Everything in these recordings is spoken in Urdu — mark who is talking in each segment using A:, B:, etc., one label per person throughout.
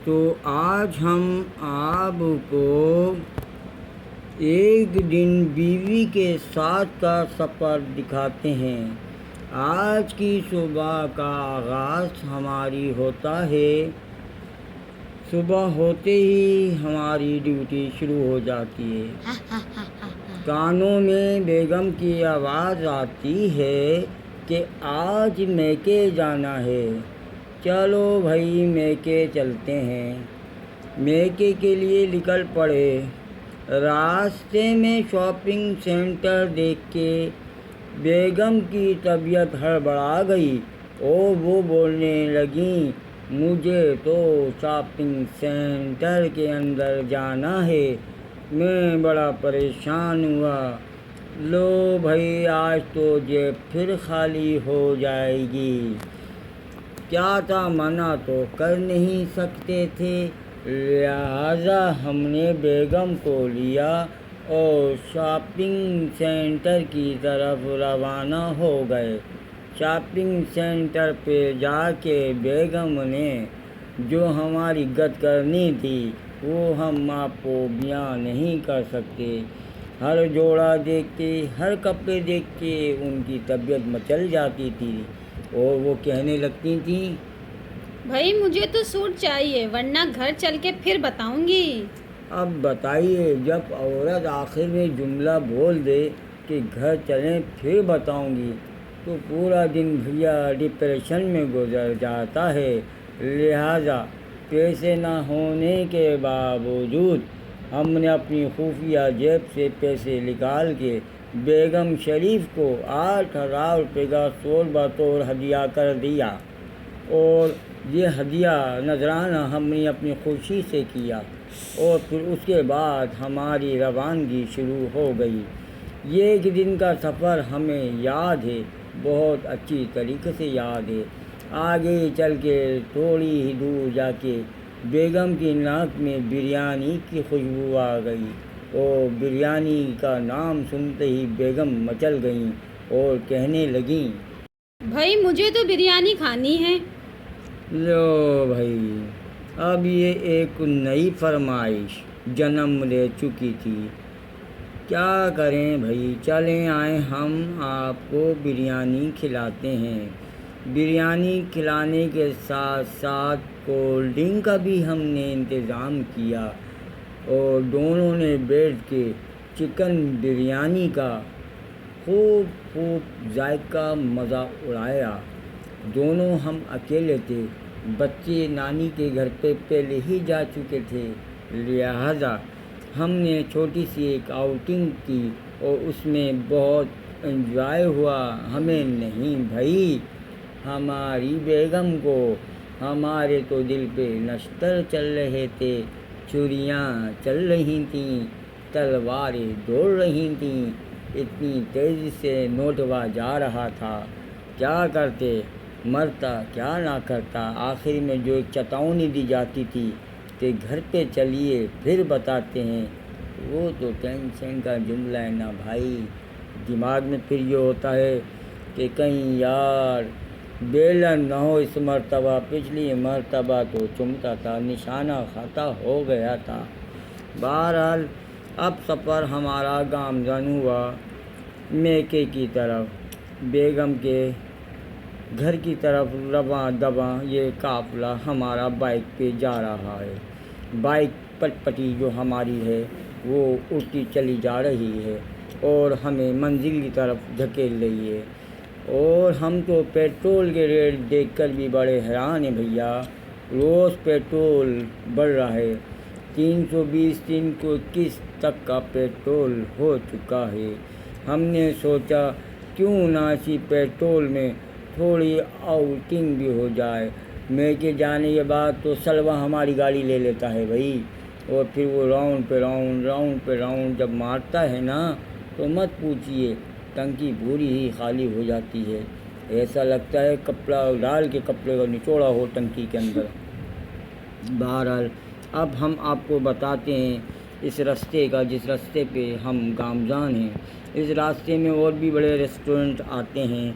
A: تو آج ہم آپ کو ایک دن بیوی کے ساتھ کا سفر دکھاتے ہیں۔ آج کی صبح کا آغاز ہماری ہوتا ہے۔ صبح ہوتے ہی ہماری ڈیوٹی شروع ہو جاتی ہے۔ کانوں میں بیگم کی آواز آتی ہے کہ آج میکے جانا ہے۔ چلو بھائی میکے چلتے ہیں۔ میکے کے لیے نکل پڑے۔ راستے میں شاپنگ سینٹر دیکھ کے بیگم کی طبیعت ہڑبڑا گئی اور وہ بولنے لگیں، مجھے تو شاپنگ سینٹر کے اندر جانا ہے۔ میں بڑا پریشان ہوا۔ لو بھائی آج تو جیب پھر خالی ہو جائے گی۔ کیا تھا، منع تو کر نہیں سکتے تھے، لہٰذا ہم نے بیگم کو لیا اور شاپنگ سینٹر کی طرف روانہ ہو گئے۔ شاپنگ سینٹر پہ جا کے بیگم نے جو ہماری گت کرنی تھی وہ ہم آپ کو بیان نہیں کر سکتے۔ ہر جوڑا دیکھ کے، ہر کپڑے دیکھ کے ان کی طبیعت مچل جاتی تھی اور وہ کہنے لگتی تھیں،
B: بھائی مجھے تو سوٹ چاہیے ورنہ گھر چل کے پھر بتاؤں گی۔
A: اب بتائیے، جب عورت آخر میں جملہ بول دے کہ گھر چلیں پھر بتاؤں گی تو پورا دن بھیا ڈپریشن میں گزر جاتا ہے۔ لہٰذا پیسے نہ ہونے کے باوجود ہم نے اپنی خفیہ جیب سے پیسے نکال کے بیگم شریف کو 8,000 روپے کا سول بطور ہدیہ کر دیا اور یہ ہدیہ نذرانہ ہم نے اپنی خوشی سے کیا اور پھر اس کے بعد ہماری روانگی شروع ہو گئی۔ یہ ایک دن کا سفر ہمیں یاد ہے، بہت اچھی طریقے سے یاد ہے۔ آگے چل کے تھوڑی ہی دور جا کے بیگم کی ناک میں بریانی کی خوشبو آ گئی اور بریانی کا نام سنتے ہی بیگم مچل گئیں اور کہنے لگیں،
B: بھائی مجھے تو بریانی کھانی ہے۔
A: لو بھائی، اب یہ ایک نئی فرمائش جنم لے چکی تھی۔ کیا کریں بھائی، چلیں آئیں ہم آپ کو بریانی کھلاتے ہیں۔ بریانی کھلانے کے ساتھ ساتھ کولڈ ڈرنک کا بھی ہم نے انتظام کیا اور دونوں نے بیٹھ کے چکن بریانی کا خوب ذائقہ مزہ اڑایا۔ دونوں ہم اکیلے تھے، بچے نانی کے گھر پہ پہلے ہی جا چکے تھے، لہٰذا ہم نے چھوٹی سی ایک آؤٹنگ کی اور اس میں بہت انجوائے ہوا۔ ہمیں نہیں بھائی، ہماری بیگم کو، ہمارے تو دل پہ نشتر چل رہے تھے، چھریاں چل رہی تھیں، تلواریں دوڑ رہی تھیں، اتنی تیزی سے نوٹوا جا رہا تھا، کیا کرتے، مرتا کیا نہ کرتا۔ آخر میں جو ایک چتاونی دی جاتی تھی کہ گھر پہ چلیے پھر بتاتے ہیں، وہ تو ٹینشن کا جملہ ہے نا بھائی۔ دماغ میں پھر یہ ہوتا ہے کہ کہیں یار بیلن نہ ہو اس مرتبہ، پچھلی مرتبہ تو چمتا تھا، نشانہ خطا ہو گیا تھا۔ بہرحال اب سفر ہمارا گامزن ہوا میکے کی طرف، بیگم کے گھر کی طرف رواں دواں یہ قافلہ ہمارا بائک پہ جا رہا ہے۔ بائک پٹ پٹی جو ہماری ہے وہ اڑتی چلی جا رہی ہے اور ہمیں منزل کی طرف دھکیل رہی ہے، اور ہم تو پیٹرول کے ریٹ دیکھ کر بھی بڑے حیران ہیں بھیا۔ روز پیٹرول بڑھ رہا ہے، 320 321 تک کا پیٹرول ہو چکا ہے۔ ہم نے سوچا کیوں نہ اسی پیٹرول میں تھوڑی آؤٹنگ بھی ہو جائے۔ میکے جانے کے بعد تو سلوا ہماری گاڑی لے لیتا ہے بھائی، اور پھر وہ راؤنڈ پہ راؤنڈ جب مارتا ہے نا تو مت پوچھیے، ٹنکی پوری ہی خالی ہو جاتی ہے، ایسا لگتا ہے کپڑا ڈال کے کپڑے کو نچوڑا ہو ٹنکی کے اندر۔ بہرحال اب ہم آپ کو بتاتے ہیں اس راستے کا، جس راستے پہ ہم گامزن ہیں۔ اس راستے میں اور بھی بڑے ریسٹورنٹ آتے ہیں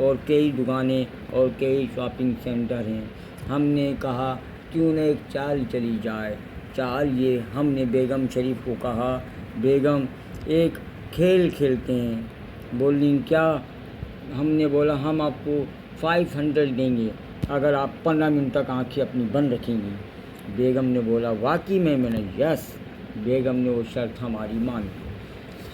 A: اور کئی دکانیں اور کئی شاپنگ سینٹر ہیں۔ ہم نے کہا کیوں نہ ایک چال چلی جائے. چال یہ ہم نے بیگم شریف کو کہا, بیگم ایک کھیل کھیلتے ہیں. بولی کیا؟ ہم نے بولا ہم آپ کو 500 دیں گے اگر آپ 15 منٹ تک آنکھیں اپنی بند رکھیں گی. بیگم نے بولا واقعی میں نے یس. بیگم نے وہ شرط ہماری مان لی.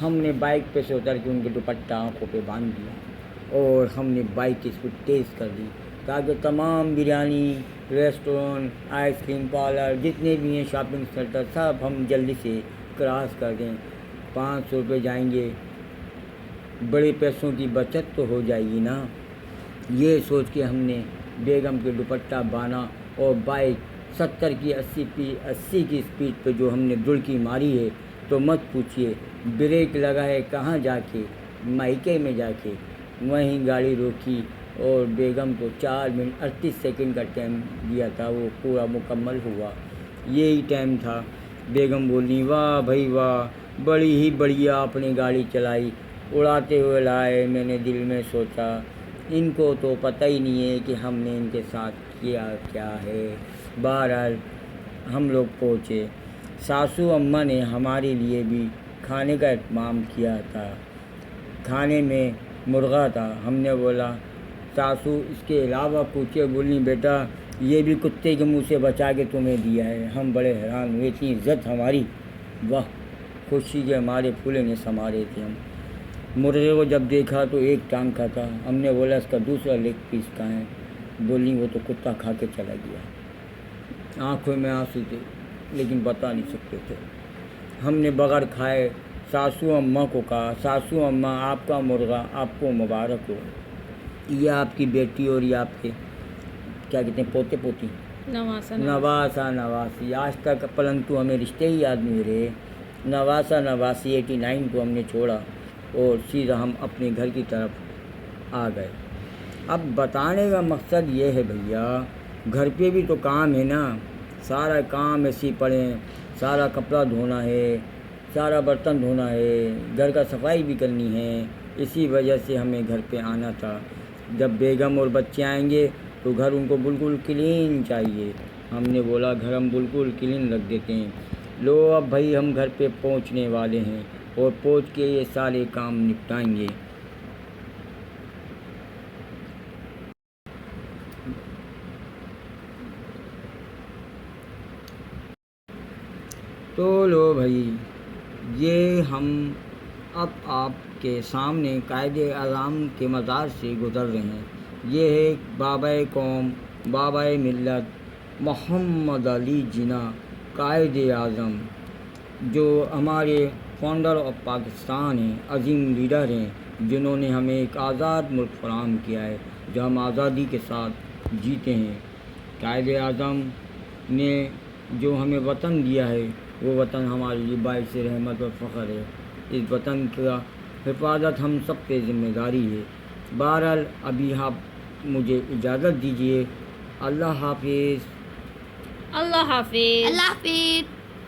A: ہم نے بائک پہ سے اتر کے ان کے دوپٹہ آنکھوں پہ باندھ دیا اور ہم نے بائک کی اسپیڈ تیز کر دی تاکہ تمام biryani restaurant ice cream parlour جتنے بھی ہیں شاپنگ سینٹر سب ہم جلدی سے کراس کر دیں. 500 روپے جائیں گے, بڑے پیسوں کی بچت تو ہو جائے گی نا. یہ سوچ کے ہم نے بیگم کے دوپٹہ باندھا اور بائک 70 کی 80 کی اسپیڈ پہ جو ہم نے دڑکی ماری ہے تو مت پوچھیے. بریک لگا ہے کہاں جا کے, مائکے میں جا کے. وہیں گاڑی روکی اور بیگم کو 4 منٹ 38 سیکنڈ کا ٹائم دیا تھا, وہ پورا مکمل ہوا. یہی ٹائم تھا. بیگم بولی واہ بھائی واہ, بڑی ہی بڑھیا آپ نے گاڑی چلائی, اڑاتے ہوئے لائے. میں نے دل میں سوچا ان کو تو پتہ ہی نہیں ہے کہ ہم نے ان کے ساتھ کیا ہے. بہرحال ہم لوگ پہنچے. ساسو اماں نے ہمارے لیے بھی کھانے کا اہتمام کیا تھا. کھانے میں مرغا تھا. ہم نے بولا ساسو اس کے علاوہ کچھ ہے؟ بولی بیٹا یہ بھی کتے کے منہ سے بچا کے تمہیں دیا ہے. ہم بڑے حیران ہوئے, اتنی عزت ہماری, واہ خوشی کے ہمارے پھولے نے سمارے تھے. ہم مرغے کو جب دیکھا تو ایک ٹانگ کا تھا. ہم نے بولا اس کا دوسرا لیگ پیس کہاں ہے؟ بولی وہ تو کتا کھا کے چلا گیا. آنکھوں میں آنسو تھے لیکن بتا نہیں سکتے تھے. ہم نے بغیر کھائے ساسو اماں کو کہا ساسو اماں آپ کا مرغا آپ کو مبارک ہو. یہ آپ کی بیٹی اور یہ آپ کے کیا کہتے ہیں پوتے پوتی نواسا نواسی. آج تک پرنتو ہمیں رشتے ہی یاد نہیں رہے. نواسا نواسی 89 کو ہم نے چھوڑا اور سیدھا ہم اپنے گھر کی طرف آ گئے. اب بتانے کا مقصد یہ ہے بھیا, گھر پہ بھی تو کام ہے نا. سارا کام ایسی پڑے ہیں, سارا کپڑا دھونا ہے, سارا برتن دھونا ہے, گھر کا صفائی بھی کرنی ہے. اسی وجہ سے ہمیں گھر پہ آنا تھا. جب بیگم اور بچے آئیں گے تو گھر ان کو بالکل کلین چاہیے. ہم نے بولا گھر ہم بالکل کلین رکھ دیتے ہیں. لو اب بھائی ہم گھر پہ پہنچنے والے ہیں اور پہنچ کے یہ سارے کام نپٹائیں گے. تو لو بھائی یہ ہم اب آپ کے سامنے قائد اعظم کے مزار سے گزر رہے ہیں. یہ ہے بابائے قوم بابائے ملت محمد علی جناح قائد اعظم, جو ہمارے فاؤنڈر آف پاکستان ہیں, عظیم لیڈر ہیں, جنہوں نے ہمیں ایک آزاد ملک فراہم کیا ہے جو ہم آزادی کے ساتھ جیتے ہیں. قائد اعظم نے جو ہمیں وطن دیا ہے وہ وطن ہمارے لیے باعث رحمت اور فخر ہے. اس وطن کا حفاظت ہم سب پہ ذمہ داری ہے. بہرحال ابھی آپ مجھے اجازت دیجیے. اللہ حافظ.
B: اللہ حافظ.
C: اللہ حافظ.